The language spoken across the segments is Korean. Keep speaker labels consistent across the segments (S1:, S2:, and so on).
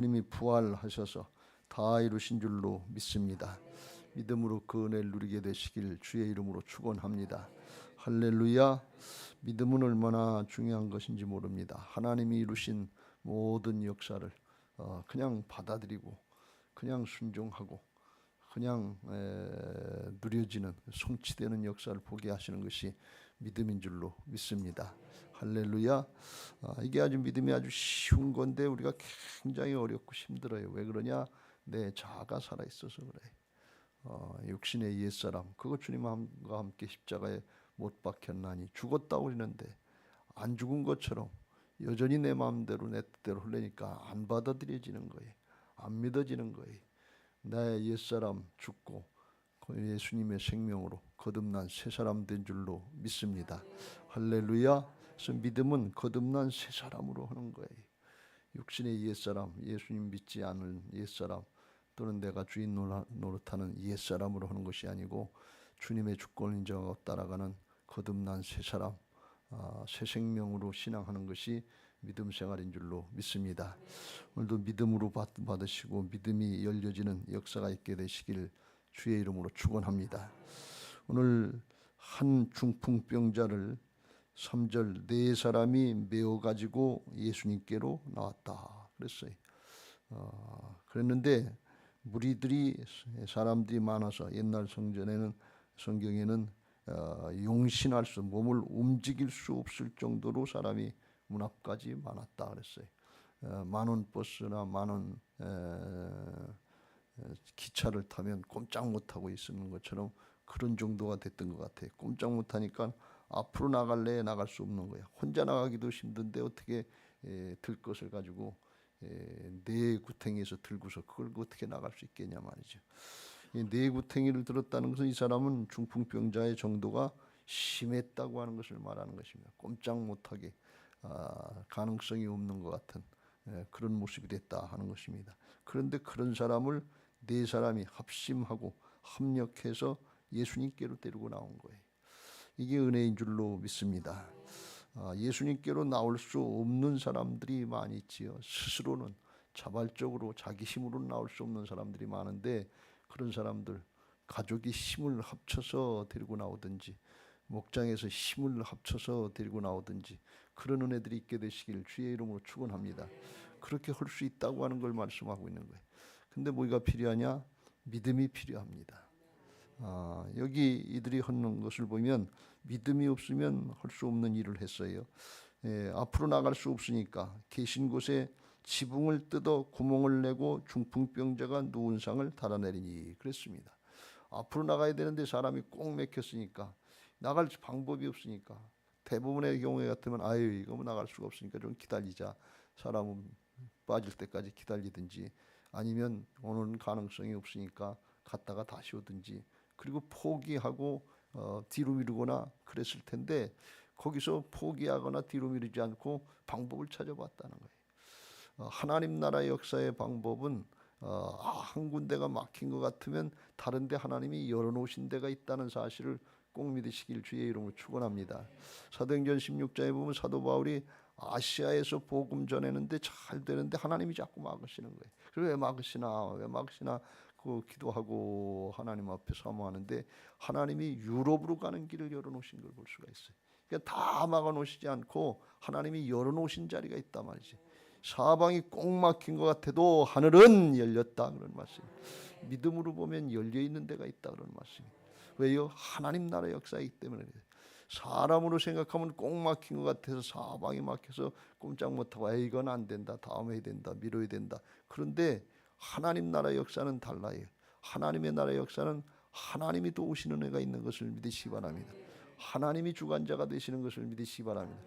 S1: 주님이 부활하셔서 다 이루신 줄로 믿습니다. 믿음으로 그 은혜를 누리게 되시길 주의 이름으로 축원합니다. 할렐루야. 믿음은 얼마나 중요한 것인지 모릅니다. 하나님이 이루신 모든 역사를 그냥 받아들이고 그냥 순종하고 그냥 누려지는 성취되는 역사를 보게 하시는 것이 믿음인 줄로 믿습니다. 할렐루야. 이게 아주 믿음이 아주 쉬운 건데 우리가 굉장히 어렵고 힘들어요. 왜 그러냐? 내 자아가 살아있어서 그래. 육신의 옛사람 그거 주님과 함께 십자가에 못 박혔나니 죽었다고 그러는데 안 죽은 것처럼 여전히 내 마음대로 내 뜻대로 흘러니까 안 받아들여지는 거예요. 안 믿어지는 거예요. 나의 옛사람 죽고 예수님의 생명으로 거듭난 새 사람 된 줄로 믿습니다. 할렐루야. 그래서 믿음은 거듭난 새 사람으로 하는 거예요. 육신의 옛사람, 예수님 믿지 않은 옛사람 또는 내가 주인 노릇하는 옛사람으로 하는 것이 아니고 주님의 주권을 인정하고 따라가는 거듭난 새 사람, 새 생명으로 신앙하는 것이 믿음 생활인 줄로 믿습니다. 오늘도 믿음으로 받으시고 믿음이 열려지는 역사가 있게 되시길 주의 이름으로 축원합니다. 오늘 한 중풍병자를 3절 네 사람이 메어 가지고 예수님께로 나왔다 그랬어요. 그랬는데 무리들이 사람들이 많아서 옛날 성경에는 용신할 수 몸을 움직일 수 없을 정도로 사람이 문 앞까지 많았다 그랬어요. 만원 버스나 만원 기차를 타면 꼼짝 못하고 있는 것처럼 그런 정도가 됐던 것 같아요. 꼼짝 못하니까 앞으로 나갈래 나갈 수 없는 거예요. 혼자 나가기도 힘든데 어떻게 들 것을 가지고 네 구탱이에서 들고서 그걸 어떻게 나갈 수 있겠냐 말이죠. 이 네 구탱이를 들었다는 것은 이 사람은 중풍병자의 정도가 심했다고 하는 것을 말하는 것입니다. 꼼짝 못하게 가능성이 없는 것 같은 그런 모습이 됐다 하는 것입니다. 그런데 그런 사람을 네 사람이 합심하고 합력해서 예수님께로 데리고 나온 거예요. 이게 은혜인 줄로 믿습니다. 예수님께로 나올 수 없는 사람들이 많이 있지요. 스스로는 자발적으로 자기 힘으로는 나올 수 없는 사람들이 많은데 그런 사람들 가족이 힘을 합쳐서 데리고 나오든지 목장에서 힘을 합쳐서 데리고 나오든지 그런 은혜들이 있게 되시길 주의 이름으로 축원합니다. 그렇게 할 수 있다고 하는 걸 말씀하고 있는 거예요. 근데 뭐가 필요하냐? 믿음이 필요합니다. 여기 이들이 하는 것을 보면 믿음이 없으면 할 수 없는 일을 했어요. 앞으로 나갈 수 없으니까 계신 곳에 지붕을 뜯어 구멍을 내고 중풍병자가 누운 상을 달아내리니 그랬습니다. 앞으로 나가야 되는데 사람이 꼭 막혔으니까 나갈 방법이 없으니까 대부분의 경우에 같으면 아유 이거 뭐 나갈 수가 없으니까 좀 기다리자. 사람은 빠질 때까지 기다리든지 아니면 오늘은 가능성이 없으니까 갔다가 다시 오든지 그리고 포기하고 뒤로 미루거나 그랬을 텐데 거기서 포기하거나 뒤로 미루지 않고 방법을 찾아봤다는 거예요. 하나님 나라의 역사의 방법은 한 군데가 막힌 것 같으면 다른 데 하나님이 열어놓으신 데가 있다는 사실을 꼭 믿으시길 주의 이름으로 축원합니다. 사도행전 16장에 보면 사도 바울이 아시아에서 복음 전했는데 잘 되는데 하나님이 자꾸 막으시는 거예요. 그리고 왜 막으시나 그 기도하고 하나님 앞에 사모하는데 하나님이 유럽으로 가는 길을 열어놓으신 걸 볼 수가 있어요. 그러니까 다 막아놓으시지 않고 하나님이 열어놓으신 자리가 있단 말이지. 사방이 꼭 막힌 것 같아도 하늘은 열렸다 그런 말씀. 믿음으로 보면 열려 있는 데가 있다 그런 말씀입니다. 왜요? 하나님 나라의 역사이기 때문에. 사람으로 생각하면 꼭 막힌 것 같아서 사방이 막혀서 꼼짝 못하고 이건 안 된다, 다음에 해야 된다, 미뤄야 된다. 그런데 하나님 나라의 역사는 달라요. 하나님의 나라의 역사는 하나님이 도우시는 애가 있는 것을 믿으시기 바랍니다. 하나님이 주관자가 되시는 것을 믿으시기 바랍니다.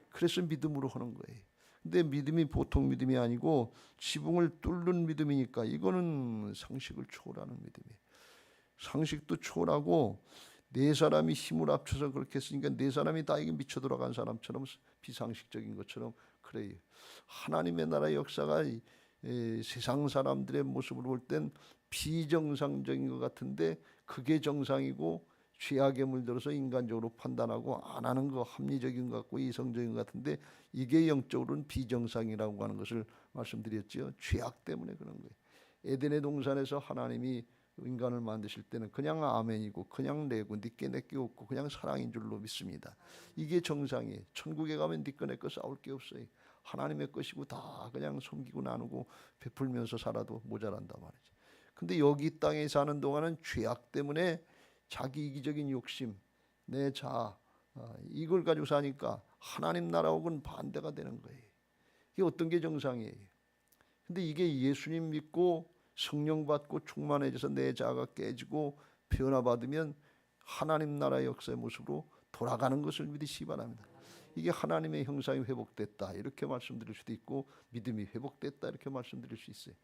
S1: 그래서 믿음으로 하는 거예요. 근데 믿음이 보통 믿음이 아니고 지붕을 뚫는 믿음이니까 이거는 상식을 초월하는 믿음이에요. 상식도 초월하고 네 사람이 힘을 합쳐서 그렇게 했으니까 네 사람이 다 이게 미쳐 돌아간 사람처럼 비상식적인 것처럼 그래요. 하나님의 나라의 역사가 세상 사람들의 모습을 볼 땐 비정상적인 것 같은데 그게 정상이고 죄악에 물들어서 인간적으로 판단하고 안 하는 거 합리적인 것 같고 이성적인 것 같은데 이게 영적으로는 비정상이라고 하는 것을 말씀드렸죠. 죄악 때문에 그런 거예요. 에덴의 동산에서 하나님이 인간을 만드실 때는 그냥 아멘이고 그냥 내고 니께 내게 없고 그냥 사랑인 줄로 믿습니다. 이게 정상이에요. 천국에 가면 니꺼 내꺼 싸울 게 없어요. 하나님의 것이고 다 그냥 섬기고 나누고 베풀면서 살아도 모자란단 말이죠. 근데 여기 땅에 사는 동안은 죄악 때문에 자기 이기적인 욕심, 내 자아, 이걸 가지고 사니까 하나님 나라하고는 반대가 되는 거예요. 이게 어떤 게 정상이에요? 근데 이게 예수님 믿고 성령 받고 충만해져서 내 자아가 깨지고 변화받으면 하나님 나라의 역사의 모습으로 돌아가는 것을 믿으시기 바랍니다. 이게 하나님의 형상이 회복됐다 이렇게 말씀드릴 수도 있고 믿음이 회복됐다 이렇게 말씀드릴 수 있어요.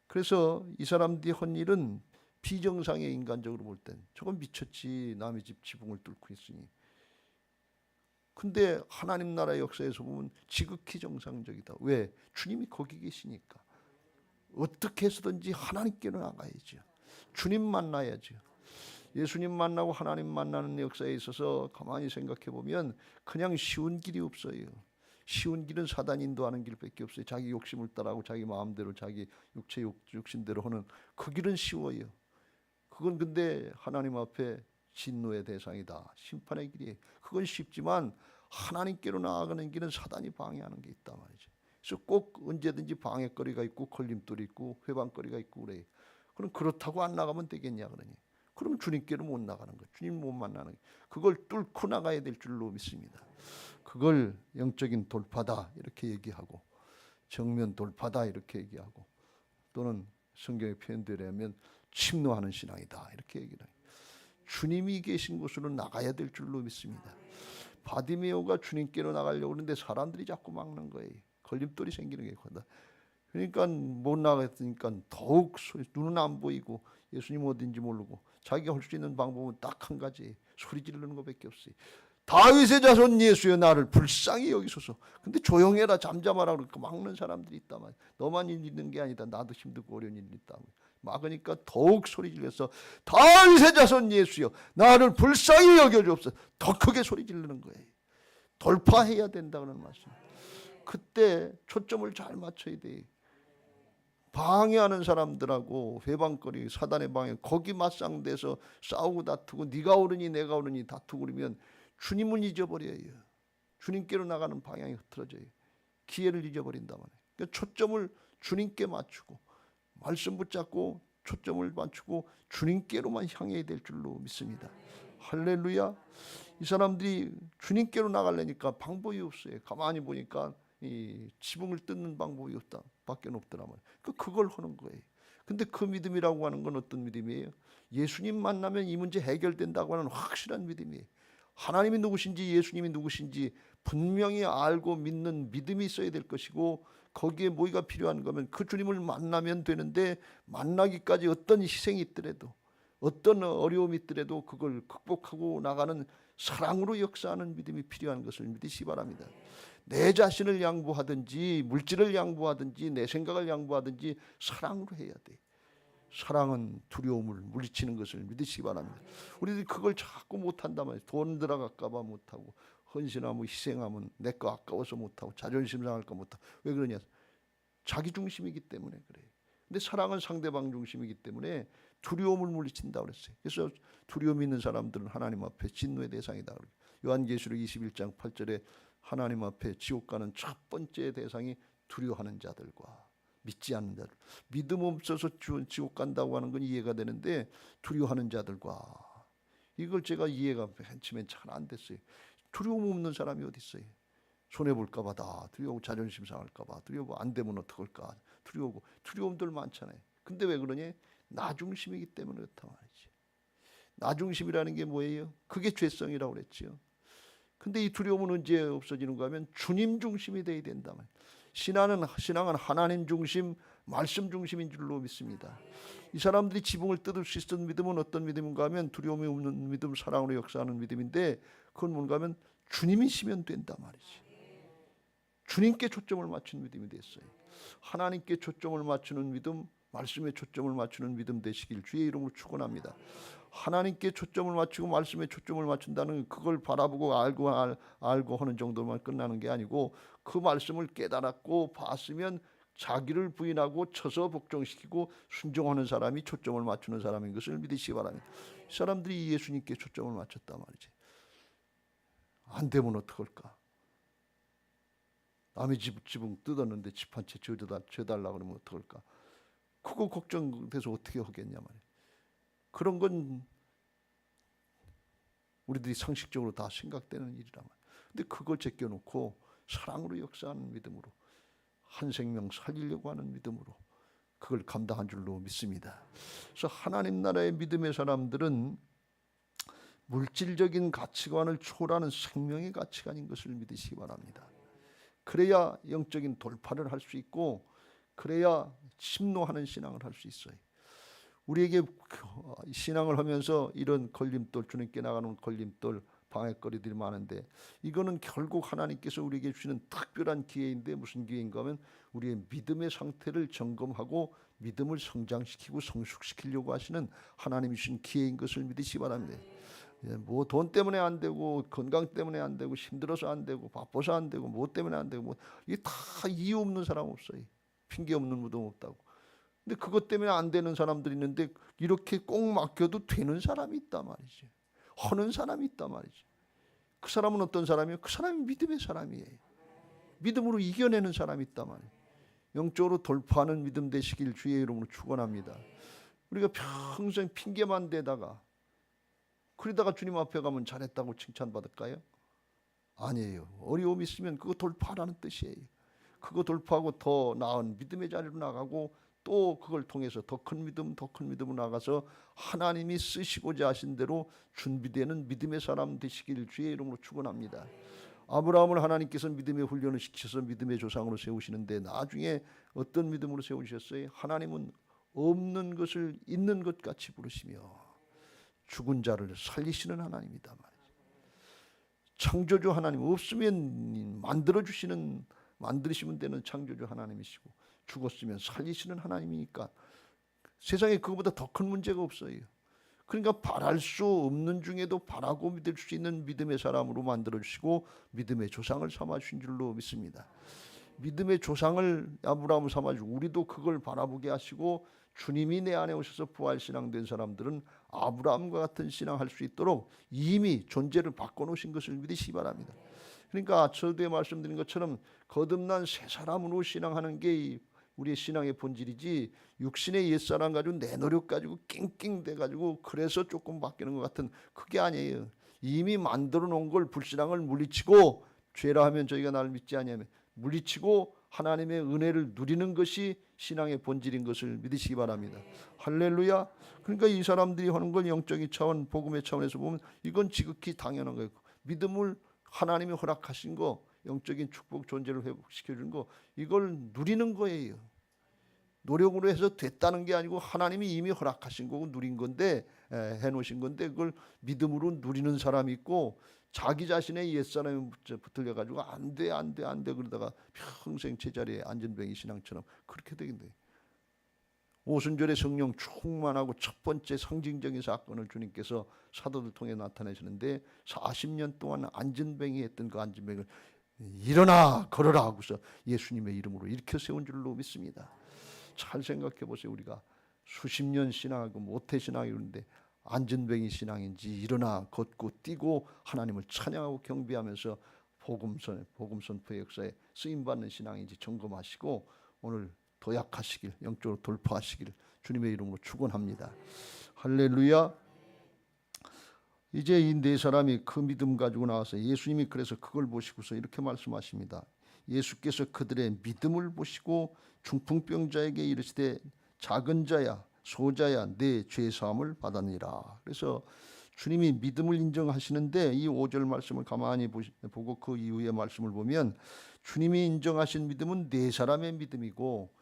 S1: 그래서 이 사람들이 한 일은 비정상의 인간적으로 볼 땐 저건 미쳤지, 남의 집 지붕을 뚫고 있으니. 근데 하나님 나라의 역사에서 보면 지극히 정상적이다. 왜? 주님이 거기 계시니까. 어떻게 해서든지 하나님께로 나가야죠. 주님 만나야죠. 예수님 만나고 하나님 만나는 역사에 있어서 가만히 생각해 보면 그냥 쉬운 길이 없어요. 쉬운 길은 사단이 인도하는 길밖에 없어요. 자기 욕심을 따라하고 자기 마음대로 자기 육체 육신대로 하는 그 길은 쉬워요. 그건 근데 하나님 앞에 진노의 대상이다. 심판의 길이에요. 그건 쉽지만 하나님께로 나아가는 길은 사단이 방해하는 게 있단 말이죠. 그래서 꼭 언제든지 방해거리가 있고 걸림돌이 있고 회방거리가 있고 그래요. 그럼 그렇다고 안 나가면 되겠냐 그러니. 그러면 주님께로 못 나가는 거예요. 주님 못 만나는 거예요. 그걸 뚫고 나가야 될 줄로 믿습니다. 그걸 영적인 돌파다 이렇게 얘기하고 정면 돌파다 이렇게 얘기하고 또는 성경의 표현대로 하면 침노하는 신앙이다 이렇게 얘기를 해요. 주님이 계신 곳으로 나가야 될 줄로 믿습니다. 바디메오가 주님께로 나가려고 그러는데 사람들이 자꾸 막는 거예요. 걸림돌이 생기는 게 거다. 그러니까 못 나갔으니까 더욱 눈은 안 보이고 예수님 어딘지 모르고 자기가 할 수 있는 방법은 딱 한 가지 소리 지르는 것밖에 없어요. 다윗의 자손 예수여 나를 불쌍히 여기소서. 근데 조용해라 잠잠하라 그러니까 막는 사람들이 있다만 너만 일 있는 게 아니다. 나도 힘들고 어려운 일이 있다. 막으니까 더욱 소리 질러서 다윗의 자손 예수여 나를 불쌍히 여겨주옵소서. 더 크게 소리 지르는 거예요. 돌파해야 된다는 말씀. 그때 초점을 잘 맞춰야 돼. 방해하는 사람들하고 회방거리 사단의 방해 거기 맞상대서 싸우고 다투고 네가 옳으니 내가 옳으니 다투고 그러면 주님을 잊어버려요. 주님께로 나가는 방향이 흐트러져요. 기회를 잊어버린단 말이에요. 그러니까 초점을 주님께 맞추고 말씀 붙잡고 초점을 맞추고 주님께로만 향해야 될 줄로 믿습니다. 할렐루야. 이 사람들이 주님께로 나가려니까 방법이 없어요. 가만히 보니까 이 지붕을 뜯는 방법이 없다 밖에 없더라 말이에요. 그걸 하는 거예요. 근데 그 믿음이라고 하는 건 어떤 믿음이에요? 예수님 만나면 이 문제 해결된다고 하는 확실한 믿음이에요. 하나님이 누구신지 예수님이 누구신지 분명히 알고 믿는 믿음이 있어야 될 것이고 거기에 뭐가 필요한 거면 그 주님을 만나면 되는데 만나기까지 어떤 희생이 있더라도 어떤 어려움이 있더라도 그걸 극복하고 나가는 사랑으로 역사하는 믿음이 필요한 것을 믿으시기 바랍니다. 내 자신을 양보하든지 물질을 양보하든지 내 생각을 양보하든지 사랑으로 해야 돼. 사랑은 두려움을 물리치는 것을 믿으시기 바랍니다. 우리들이 그걸 자꾸 못한다면 돈 들어갈까 봐 못하고 헌신하면 희생하면 내 거 아까워서 못하고 자존심 상할까 못하고 왜 그러냐? 자기 중심이기 때문에 그래요. 근데 사랑은 상대방 중심이기 때문에 두려움을 물리친다고 그랬어요. 그래서 두려움 있는 사람들은 하나님 앞에 진노의 대상이다. 요한계시록 21장 8절에 하나님 앞에 지옥 가는 첫 번째 대상이 두려워하는 자들과 믿지 않는 자들. 믿음 없어서 지옥 간다고 하는 건 이해가 되는데 두려워하는 자들과 이걸 제가 이해가 맨 처음엔 잘 안 됐어요. 두려움 없는 사람이 어디 있어요? 손해볼까 봐 다 두려워하고 자존심 상할까 봐 두려워하고 안 되면 어떡할까 두려워하고 두려움들 많잖아요. 근데 왜 그러니? 나 중심이기 때문에 그렇단 말이지. 나 중심이라는 게 뭐예요? 그게 죄성이라고 그랬죠. 근데 이 두려움은 언제 없어지는가 하면 주님 중심이 돼야 된다 말이에요. 신앙은 하나님 중심, 말씀 중심인 줄로 믿습니다. 이 사람들이 지붕을 뜯을 수 있었던 믿음은 어떤 믿음인가 하면 두려움이 없는 믿음, 사랑으로 역사하는 믿음인데 그건 뭔가 하면 주님이시면 된다 말이지. 주님께 초점을 맞춘 믿음이 됐어요. 하나님께 초점을 맞추는 믿음, 말씀에 초점을 맞추는 믿음 되시길 주의 이름으로 축원합니다. 하나님께 초점을 맞추고 말씀에 초점을 맞춘다는 그걸 바라보고 알고 하는 정도만 끝나는 게 아니고 그 말씀을 깨달았고 봤으면 자기를 부인하고 쳐서 복종시키고 순종하는 사람이 초점을 맞추는 사람인 것을 믿으시기 바랍니다. 이 사람들이 예수님께 초점을 맞췄단 말이지. 안 되면 어떡할까? 남의 지붕 뜯었는데 집 한 채 지어달라고 그러면 어떡할까? 그거 걱정돼서 어떻게 하겠냐 말이야. 그런 건 우리들이 상식적으로 다 생각되는 일이란 말이야. 근데 그걸 제껴놓고 사랑으로 역사하는 믿음으로, 한 생명 살리려고 하는 믿음으로 그걸 감당한 줄로 믿습니다. 그래서 하나님 나라의 믿음의 사람들은 물질적인 가치관을 초월하는 생명의 가치관인 것을 믿으시기 바랍니다. 그래야 영적인 돌파를 할 수 있고, 그래야 심노하는 신앙을 할 수 있어요. 우리에게 신앙을 하면서 이런 걸림돌, 주님께 나가는 걸림돌, 방해거리들이 많은데, 이거는 결국 하나님께서 우리에게 주시는 특별한 기회인데, 무슨 기회인가 하면 우리의 믿음의 상태를 점검하고 믿음을 성장시키고 성숙시키려고 하시는 하나님이 주신 기회인 것을 믿으시기 바랍니다. 뭐 돈 때문에 안 되고, 건강 때문에 안 되고, 힘들어서 안 되고, 바빠서 안 되고, 뭐 때문에 안 되고, 뭐 이게 다 이유 없는 사람 없어요. 핑계 없는 무덤 없다고. 근데 그것 때문에 안 되는 사람들이 있는데, 이렇게 꼭 맡겨도 되는 사람이 있단 말이지. 하는 사람이 있단 말이지. 그 사람은 어떤 사람이에요? 그 사람이 믿음의 사람이에요. 믿음으로 이겨내는 사람이 있단 말이에요. 영적으로 돌파하는 믿음 되시길 주의 이름으로 축원합니다. 우리가 평생 핑계만 대다가, 그러다가 주님 앞에 가면 잘했다고 칭찬받을까요? 아니에요. 어려움이 있으면 그거 돌파하라는 뜻이에요. 그거 돌파하고 더 나은 믿음의 자리로 나가고, 또 그걸 통해서 더 큰 믿음, 더 큰 믿음으로 나가서 하나님이 쓰시고자 하신 대로 준비되는 믿음의 사람 되시길 주의 이름으로 축원합니다. 아브라함을 하나님께서 믿음의 훈련을 시켜서 믿음의 조상으로 세우시는데, 나중에 어떤 믿음으로 세우셨어요? 하나님은 없는 것을 있는 것 같이 부르시며 죽은 자를 살리시는 하나님이다 말이죠. 창조주 하나님, 없으면 만드시면 되는 창조주 하나님이시고, 죽었으면 살리시는 하나님이니까 세상에 그거보다 더 큰 문제가 없어요. 그러니까 바랄 수 없는 중에도 바라고 믿을 수 있는 믿음의 사람으로 만들어주시고 믿음의 조상을 삼아주신 줄로 믿습니다. 믿음의 조상을 아브라함을 삼아주고, 우리도 그걸 바라보게 하시고, 주님이 내 안에 오셔서 부활신앙 된 사람들은 아브라함과 같은 신앙할 수 있도록 이미 존재를 바꿔놓으신 것을 믿으시기 바랍니다. 그러니까 저도에 말씀드린 것처럼 거듭난 새 사람으로 신앙하는 게 우리의 신앙의 본질이지, 육신의 옛사람 가지고 내 노력 가지고 낑낑대 가지고 그래서 조금 바뀌는 것 같은, 그게 아니에요. 이미 만들어 놓은 걸, 불신앙을 물리치고, 죄라 하면 저희가 나를 믿지 아니하면 물리치고 하나님의 은혜를 누리는 것이 신앙의 본질인 것을 믿으시기 바랍니다. 할렐루야. 그러니까 이 사람들이 하는 걸 영적인 차원, 복음의 차원에서 보면 이건 지극히 당연한 거예요. 믿음을 하나님이 허락하신 거, 영적인 축복 존재를 회복시켜주는 거, 이걸 누리는 거예요. 노력으로 해서 됐다는 게 아니고 하나님이 이미 허락하신 거고 누린 건데, 해놓으신 건데, 그걸 믿음으로 누리는 사람이 있고, 자기 자신의 옛사람이 붙들려가지고 안 돼 그러다가 평생 제자리에 앉은 신앙처럼 그렇게 되겠네. 오순절에 성령 충만하고 첫 번째 상징적인 사건을 주님께서 사도들 통해 나타내시는데, 40년 동안 앉은뱅이 했던 그 앉은뱅이를 일어나 걸어라 하고서 예수님의 이름으로 일으켜 세운 줄로 믿습니다. 잘 생각해 보세요. 우리가 수십 년 신앙하고 모태 신앙이었는데 앉은뱅이 신앙인지, 일어나 걷고 뛰고 하나님을 찬양하고 경배하면서 복음 선포의 역사에 쓰임받는 신앙인지 점검하시고, 오늘 도약하시길, 영적으로 돌파하시길 주님의 이름으로 축원합니다. 할렐루야. 이제 이 네 사람이 그 믿음 가지고 나와서 예수님이 그래서 그걸 보시고서 이렇게 말씀하십니다. 예수께서 그들의 믿음을 보시고 중풍병자에게 이르시되 작은 자야 소자야 내 죄 사함을 받았니라. 그래서 주님이 믿음을 인정하시는데, 이 5절 말씀을 가만히 보고 그 이후의 말씀을 보면 주님이 인정하신 믿음은 네 사람의 믿음이고,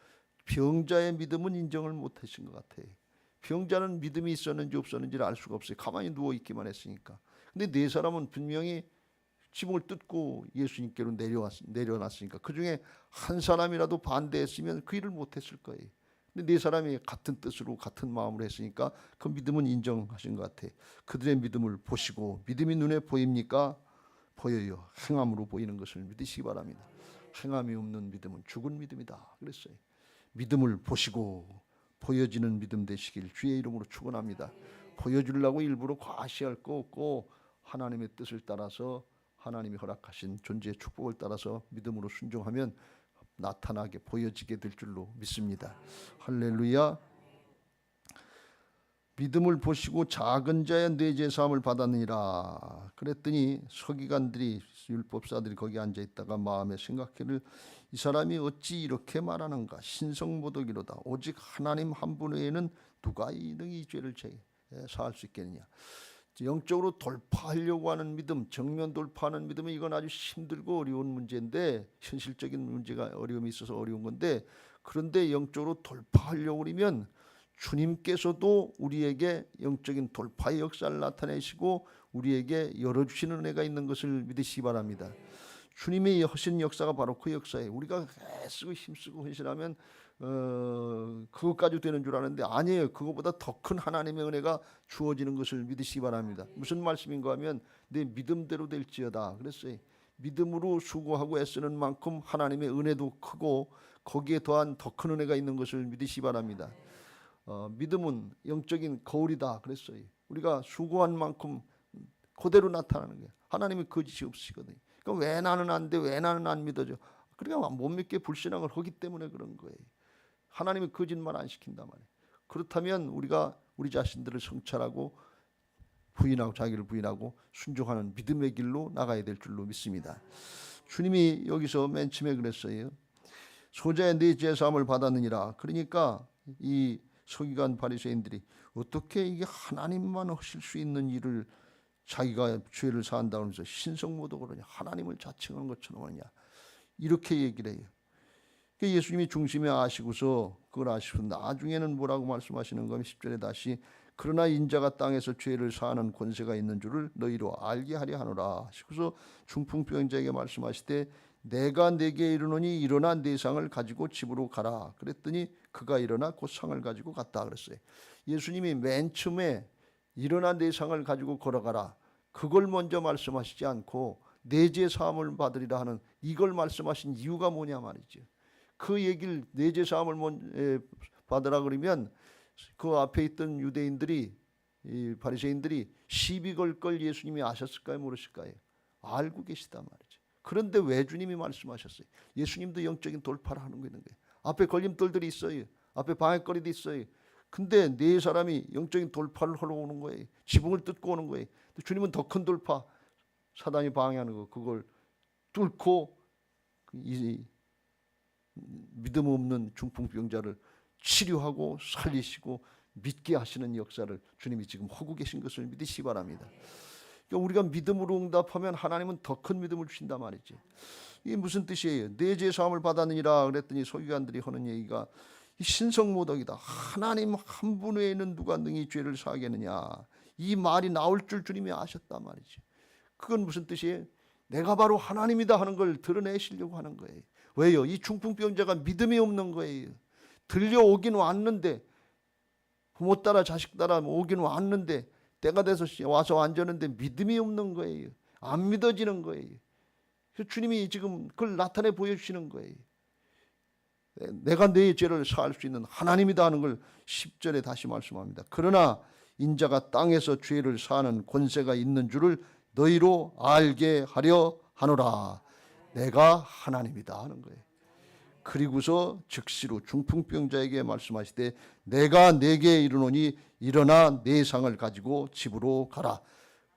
S1: 병자의 믿음은 인정을 못하신 것 같아요. 병자는 믿음이 있었는지 없었는지를 알 수가 없어요. 가만히 누워있기만 했으니까. 근데 네 사람은 분명히 지붕을 뜯고 예수님께로 내려놨으니까 그 중에 한 사람이라도 반대했으면 그 일을 못했을 거예요. 근데 네 사람이 같은 뜻으로 같은 마음으로 했으니까 그 믿음은 인정하신 것 같아요. 그들의 믿음을 보시고, 믿음이 눈에 보입니까? 보여요. 행함으로 보이는 것을 믿으시기 바랍니다. 행함이 없는 믿음은 죽은 믿음이다 그랬어요. 믿음을 보시고 보여지는 믿음 되시길 주의 이름으로 축원합니다. 보여주려고 일부러 과시할 거 없고 하나님의 뜻을 따라서 하나님이 허락하신 존재의 축복을 따라서 믿음으로 순종하면 나타나게 보여지게 될 줄로 믿습니다. 할렐루야. 믿음을 보시고 작은 자의 뇌제 사함을 받았느니라. 그랬더니 서기관들이 율법사들이 거기 앉아 있다가 마음에 생각해를 이 사람이 어찌 이렇게 말하는가. 신성모독이로다. 오직 하나님 한 분 외에는 누가 이 죄를 사할 수 있겠느냐. 영적으로 돌파하려고 하는 믿음, 정면 돌파하는 믿음은 이건 아주 힘들고 어려운 문제인데, 현실적인 문제가 어려움이 있어서 어려운 건데, 그런데 영적으로 돌파하려고 그러면 주님께서도 우리에게 영적인 돌파의 역사를 나타내시고 우리에게 열어주시는 은혜가 있는 것을 믿으시기 바랍니다. 주님의 하신 역사가 바로 그 역사예요. 우리가 애쓰고 힘쓰고 헌신하면 그것까지 되는 줄 아는데 아니에요. 그것보다 더 큰 하나님의 은혜가 주어지는 것을 믿으시기 바랍니다. 무슨 말씀인가 하면 내 믿음대로 될지어다 그랬어요. 믿음으로 수고하고 애쓰는 만큼 하나님의 은혜도 크고 거기에 더한 더 큰 은혜가 있는 것을 믿으시기 바랍니다. 믿음은 영적인 거울이다 그랬어요. 우리가 수고한 만큼 그대로 나타나는 거예요. 하나님이 거짓이 없으시거든요. 그러니까 왜 나는 안 돼? 왜 나는 안 믿어져? 그러니까 못 믿게 불신앙을 하기 때문에 그런 거예요. 하나님이 거짓말 안 시킨단 말이에요. 그렇다면 우리가 우리 자신들을 성찰하고 부인하고 자기를 부인하고 순종하는 믿음의 길로 나가야 될 줄로 믿습니다. 주님이 여기서 맨 처음에 그랬어요. 소자의 네 제사함을 받았느니라. 그러니까 이 서기관 바리새인들이 어떻게 이게 하나님만 하실 수 있는 일을 자기가 죄를 사한다고 하면서 신성모독을 하냐, 하나님을 자칭하는 것처럼 하냐, 이렇게 얘기를 해요. 예수님이 중심에 아시고서 그걸 아시고 나중에는 뭐라고 말씀하시는 거면 10절에 다시 그러나 인자가 땅에서 죄를 사하는 권세가 있는 줄을 너희로 알게 하려 하노라 하시고서 중풍병자에게 말씀하시되 내가 네게 이르노니 일어나 네 상을 가지고 집으로 가라 그랬더니 그가 일어나 곧 상을 가지고 갔다 그랬어요. 예수님이 맨 처음에 일어나 네 상을 가지고 걸어가라 그걸 먼저 말씀하시지 않고 네 죄 사함을 받으리라 하는 이걸 말씀하신 이유가 뭐냐 말이죠. 그 얘기를 네 죄 사함을 받으라 그러면 그 앞에 있던 유대인들이 이 바리새인들이 시비 걸 걸 예수님이 아셨을까요 모르실까요? 알고 계시단 말이죠. 그런데 왜 주님이 말씀하셨어요? 예수님도 영적인 돌파를 하는 거 있는 거예요. 앞에 걸림돌들이 있어요. 앞에 방해거리도 있어요. 근데 네 사람이 영적인 돌파를 하러 오는 거예요. 지붕을 뜯고 오는 거예요. 주님은 더 큰 돌파, 사단이 방해하는 거 그걸 뚫고 이 믿음 없는 중풍병자를 치료하고 살리시고 믿게 하시는 역사를 주님이 지금 하고 계신 것을 믿으시기 바랍니다. 그러니까 우리가 믿음으로 응답하면 하나님은 더 큰 믿음을 주신단 말이지. 이게 무슨 뜻이에요? 내 죄 사함을 받았느니라 그랬더니 서기관들이 하는 얘기가 이 신성모독이다. 하나님 한 분 외에는 누가 능히 죄를 사하겠느냐. 이 말이 나올 줄 주님이 아셨단 말이지. 그건 무슨 뜻이에요? 내가 바로 하나님이다 하는 걸 드러내시려고 하는 거예요. 왜요? 이 중풍병자가 믿음이 없는 거예요. 들려오긴 왔는데 부모 따라 자식 따라 오긴 왔는데 때가 돼서 와서 앉았는데 믿음이 없는 거예요. 안 믿어지는 거예요. 그래서 주님이 지금 그걸 나타내 보여주시는 거예요. 내가 내 죄를 사할 수 있는 하나님이다 하는 걸 10절에 다시 말씀합니다. 그러나 인자가 땅에서 죄를 사하는 권세가 있는 줄을 너희로 알게 하려 하노라. 내가 하나님이다 하는 거예요. 그리고서 즉시로 중풍병자에게 말씀하시되 내가 네게 이르노니 일어나 네 상을 가지고 집으로 가라.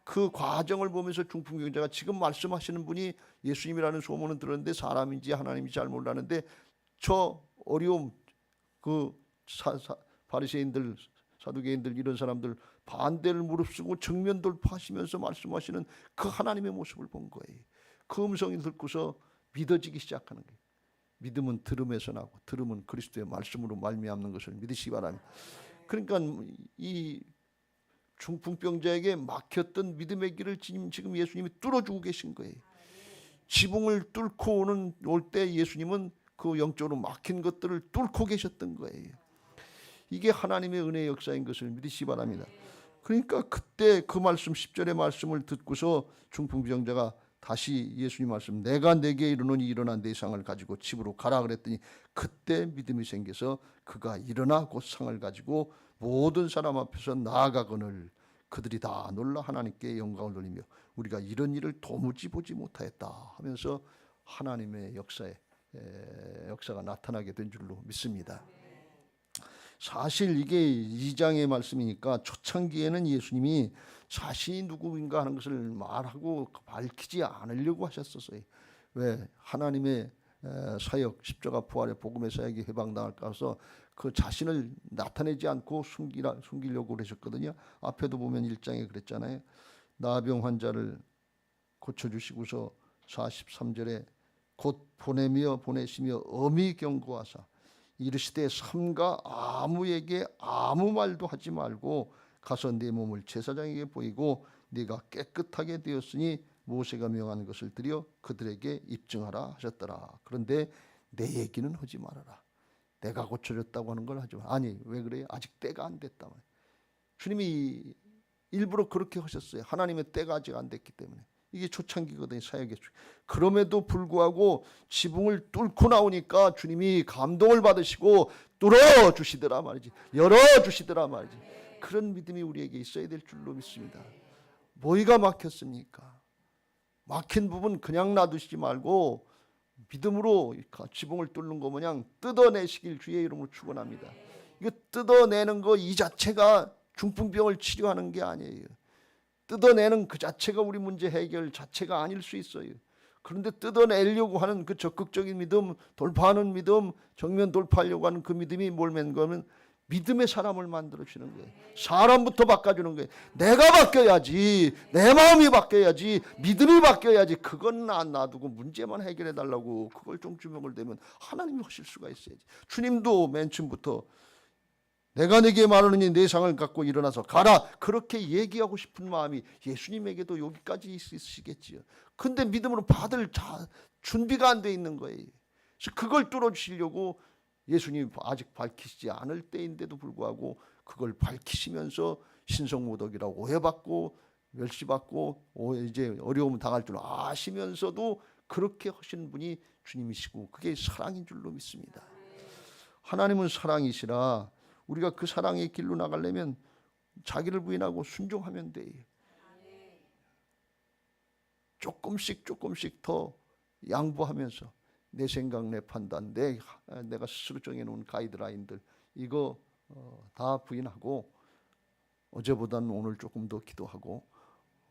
S1: 그 과정을 보면서 중풍병자가 지금 말씀하시는 분이 예수님이라는 소문은 들었는데 사람인지 하나님인지 잘 몰랐는데 저 어려움 그 바리새인들 사두개인들 이런 사람들 반대를 무릅쓰고 정면 돌파하시면서 말씀하시는 그 하나님의 모습을 본 거예요. 그 음성이 듣고서 믿어지기 시작하는 거예요. 믿음은 들음에서 나고 들음은 그리스도의 말씀으로 말미암는 것을 믿으시기 바랍니다. 그러니까 이 중풍병자에게 막혔던 믿음의 길을 지금 예수님이 뚫어주고 계신 거예요. 지붕을 뚫고 올 때 예수님은 그 영적으로 막힌 것들을 뚫고 계셨던 거예요. 이게 하나님의 은혜의 역사인 것을 믿으시기 바랍니다. 그러니까 그때 그 말씀 10절의 말씀을 듣고서 중풍병자가 다시 예수님 말씀, 내가 내게 이르노니 일어나 내 상을 가지고 집으로 가라 그랬더니 그때 믿음이 생겨서 그가 일어나 곧 상을 가지고 모든 사람 앞에서 나아가거늘 그들이 다 놀라 하나님께 영광을 돌리며 우리가 이런 일을 도무지 보지 못하였다 하면서 하나님의 역사가 나타나게 된 줄로 믿습니다. 사실 이게 2장의 말씀이니까 초창기에는 예수님이 자신이 누구인가 하는 것을 말하고 밝히지 않으려고 하셨었어요. 왜? 하나님의 사역, 십자가 부활의 복음의 사역이 해방당할까 해서 그 자신을 나타내지 않고 숨기려고 그러셨거든요. 앞에도 보면 1장에 그랬잖아요. 나병 환자를 고쳐주시고서 43절에 곧 보내시며 엄히 경고하사 이르시되 삼가 아무에게 아무 말도 하지 말고 가서 네 몸을 제사장에게 보이고 네가 깨끗하게 되었으니 모세가 명한 것을 드려 그들에게 입증하라 하셨더라. 그런데 내 얘기는 하지 말아라. 내가 고쳐줬다고 하는 걸 하지 마. 아니 왜 그래요? 아직 때가 안 됐다. 주님이 일부러 그렇게 하셨어요. 하나님의 때가 아직 안 됐기 때문에. 이게 초창기거든요. 사역의 초. 그럼에도 불구하고 지붕을 뚫고 나오니까 주님이 감동을 받으시고 뚫어주시더라 말이지. 열어주시더라 말이지. 그런 믿음이 우리에게 있어야 될 줄로 믿습니다. 뭐가 막혔습니까? 막힌 부분 그냥 놔두시지 말고 믿음으로 지붕을 뚫는 거 모양 뜯어내시길 주의 이름으로 축원합니다. 이거 뜯어내는 거 이 자체가 중풍병을 치료하는 게 아니에요. 뜯어내는 그 자체가 우리 문제 해결 자체가 아닐 수 있어요. 그런데 뜯어내려고 하는 그 적극적인 믿음, 돌파하는 믿음, 정면 돌파하려고 하는 그 믿음이 뭘 맺는 거면 믿음의 사람을 만들어주는 거예요. 사람부터 바꿔주는 거예요. 내가 바뀌어야지, 내 마음이 바뀌어야지, 믿음이 바뀌어야지. 그건 안 놔두고 문제만 해결해달라고 그걸 좀 주먹을 대면 하나님이 하실 수가 있어야지. 주님도 맨 처음부터 내가 네게 말하느니 내 상을 갖고 일어나서 가라 그렇게 얘기하고 싶은 마음이 예수님에게도 여기까지 있으시겠지요. 근데 믿음으로 받을 준비가 안 돼 있는 거예요. 그래서 그걸 뚫어주시려고 예수님이 아직 밝히시지 않을 때인데도 불구하고 그걸 밝히시면서 신성모독이라고 오해받고 멸시받고 이제 어려움 당할 줄 아시면서도 그렇게 하시는 분이 주님이시고 그게 사랑인 줄로 믿습니다. 하나님은 사랑이시라 우리가 그 사랑의 길로 나가려면 자기를 부인하고 순종하면 돼요. 조금씩 더 양보하면서 내 생각, 내 판단, 내가 스스로 정해놓은 가이드라인들 이거 다 부인하고 어제보다는 오늘 조금 더 기도하고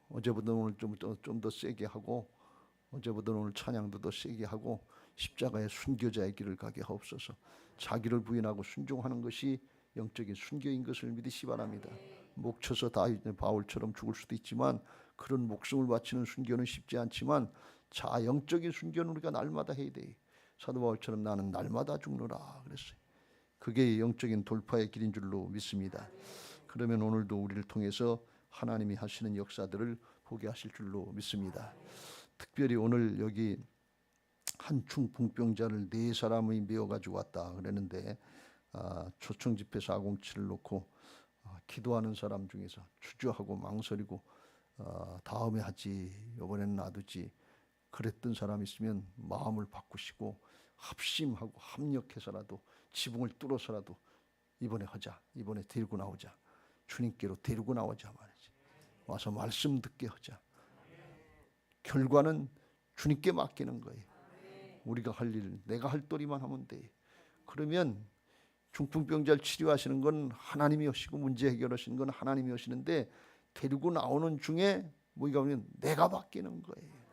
S1: 어제보다는 오늘 좀 더 세게 하고 어제보다는 오늘 찬양도 더 세게 하고 십자가의 순교자의 길을 가게 하옵소서. 자기를 부인하고 순종하는 것이 영적인 순교인 것을 믿으시 바랍니다. 목 쳐서 바울처럼 죽을 수도 있지만 그런 목숨을 바치는 순교는 쉽지 않지만 영적인 순교는 우리가 날마다 해야 돼. 사도 바울처럼 나는 날마다 죽노라 그랬어요. 그게 영적인 돌파의 길인 줄로 믿습니다. 그러면 오늘도 우리를 통해서 하나님이 하시는 역사들을 보게 하실 줄로 믿습니다. 특별히 오늘 여기 한 중풍병자를 4사람이 메어가지고 왔다 그랬는데 초청 집회 407을 놓고 기도하는 사람 중에서 주저하고 망설이고 다음에 하지 이번에는 놔두지 그랬던 사람이 있으면 마음을 바꾸시고 합심하고 합력해서라도 지붕을 뚫어서라도 이번에 하자, 이번에 데리고 나오자, 주님께로 데리고 나오자 말이지. 와서 말씀 듣게 하자. 결과는 주님께 맡기는 거예요. 우리가 할 일, 내가 할 도리만 하면 돼. 그러면 중풍병자를 치료하시는 건 하나님이 하시고 문제 해결하시는 건 하나님이 하시는데 데리고 나오는 중에 뭐가 오면 내가 바뀌는 거예요.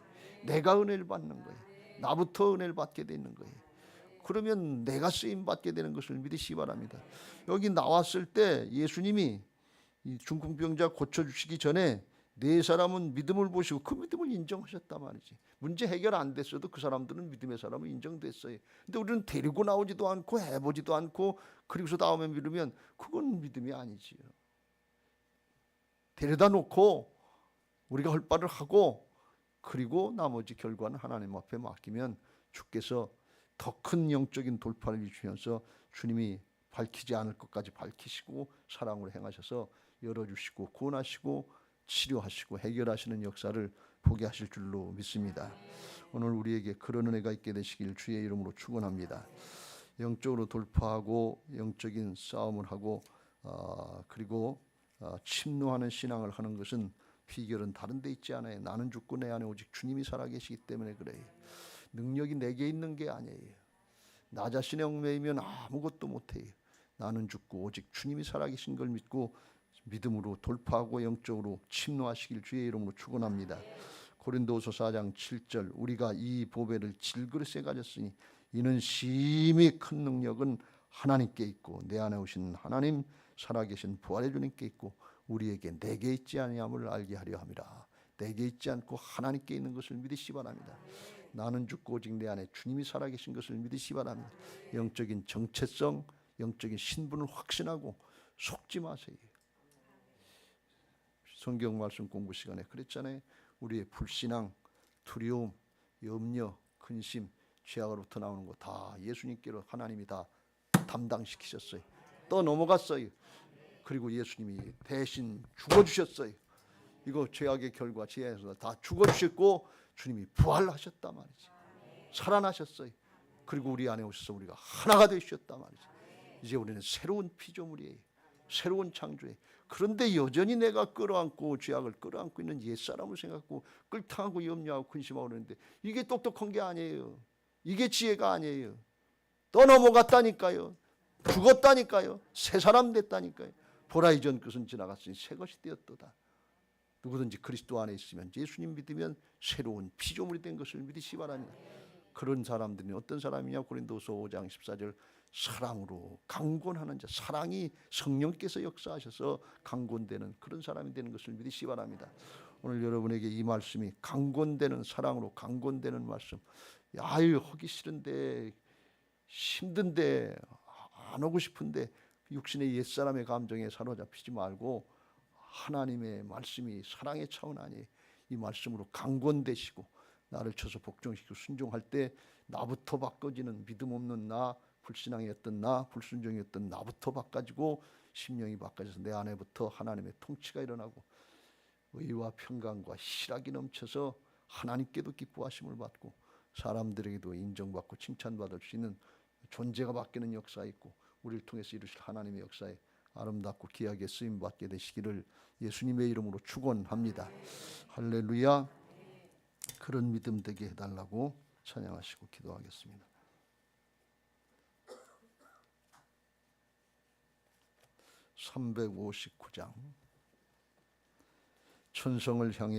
S1: 내가 은혜를 받는 거예요. 나부터 은혜를 받게 되는 거예요. 그러면 내가 쓰임 받게 되는 것을 믿으시기 바랍니다. 여기 나왔을 때 예수님이 이 중풍병자 고쳐주시기 전에 4사람은 믿음을 보시고 그 믿음을 인정하셨단 말이지. 문제 해결 안 됐어도 그 사람들은 믿음의 사람을 인정됐어요. 근데 우리는 데리고 나오지도 않고 해보지도 않고 그리고서 다음에 믿으면 그건 믿음이 아니지요. 데려다 놓고 우리가 할 바를 하고 그리고 나머지 결과는 하나님 앞에 맡기면 주께서 더 큰 영적인 돌파를 주시면서 주님이 밝히지 않을 것까지 밝히시고 사랑으로 행하셔서 열어주시고 구원하시고 치료하시고 해결하시는 역사를 보게 하실 줄로 믿습니다. 오늘 우리에게 그런 은혜가 있게 되시길 주의 이름으로 축원합니다. 영적으로 돌파하고 영적인 싸움을 하고 그리고 침노하는 신앙을 하는 것은 비결은 다른 데 있지 않아요. 나는 죽고 내 안에 오직 주님이 살아계시기 때문에 그래요. 능력이 내게 있는 게 아니에요. 나 자신의 얽매이면 아무것도 못해요. 나는 죽고 오직 주님이 살아계신 걸 믿고 믿음으로 돌파하고 영적으로 침노하시길 주의 이름으로 축원합니다. 고린도후서 4장 7절 우리가 이 보배를 질그릇에 가졌으니 이는 심히 큰 능력은 하나님께 있고 내 안에 오신 하나님 살아계신 부활의 주님께 있고 우리에게 내게 있지 아니함을 알게 하려 함이라. 내게 있지 않고 하나님께 있는 것을 믿으시기 바랍니다. 나는 죽고 오직 내 안에 주님이 살아계신 것을 믿으시기 바랍니다. 영적인 정체성, 영적인 신분을 확신하고 속지 마세요. 성경 말씀 공부 시간에 그랬잖아요. 우리의 불신앙, 두려움, 염려, 근심, 죄악으로부터 나오는 거 다 예수님께로 하나님이 다 담당시키셨어요. 또 넘어갔어요. 그리고 예수님이 대신 죽어주셨어요. 이거 죄악의 결과, 죄에서 다 죽어주셨고 주님이 부활하셨단 말이지. 살아나셨어요. 그리고 우리 안에 오셔서 우리가 하나가 되셨단 말이지. 이제 우리는 새로운 피조물이에요. 새로운 창조예요. 그런데 여전히 내가 끌어안고 죄악을 끌어안고 있는 옛사람을 생각하고 끌탕하고 염려하고 근심하고 그러는데 이게 똑똑한 게 아니에요. 이게 지혜가 아니에요. 또 넘어갔다니까요. 죽었다니까요. 새 사람 됐다니까요. 보라 이전 것은 지나갔으니 새 것이 되었도다. 누구든지 그리스도 안에 있으면 예수님 믿으면 새로운 피조물이 된 것을 믿으시기 바랍니다. 그런 사람들은 어떤 사람이냐? 고린도서 5장 14절 사랑으로 강권하는 자, 사랑이 성령께서 역사하셔서 강권되는 그런 사람이 되는 것을 믿으시기 바랍니다. 오늘 여러분에게 이 말씀이 강권되는 사랑으로 강권되는 말씀. 아유 하기 싫은데 힘든데 안 하고 싶은데 육신의 옛사람의 감정에 사로잡히지 말고 하나님의 말씀이 사랑의 차원 아니에요. 이 말씀으로 강권되시고 나를 쳐서 복종시키고 순종할 때 나부터 바꿔지는 믿음 없는 나, 불신앙이었던 나, 불순종이었던 나부터 바꿔지고 심령이 바꿔져서 내 안에부터 하나님의 통치가 일어나고 의와 평강과 희락이 넘쳐서 하나님께도 기뻐하심을 받고 사람들에게도 인정받고 칭찬받을 수 있는 존재가 바뀌는 역사가 있고 우리를 통해서 이루실 하나님의 역사에 아름답고 귀하게 쓰임받게 되시기를 예수님의 이름으로 축원합니다. 할렐루야. 그런 믿음 되게 해달라고 찬양하시고 기도하겠습니다. 359장 천성을 향해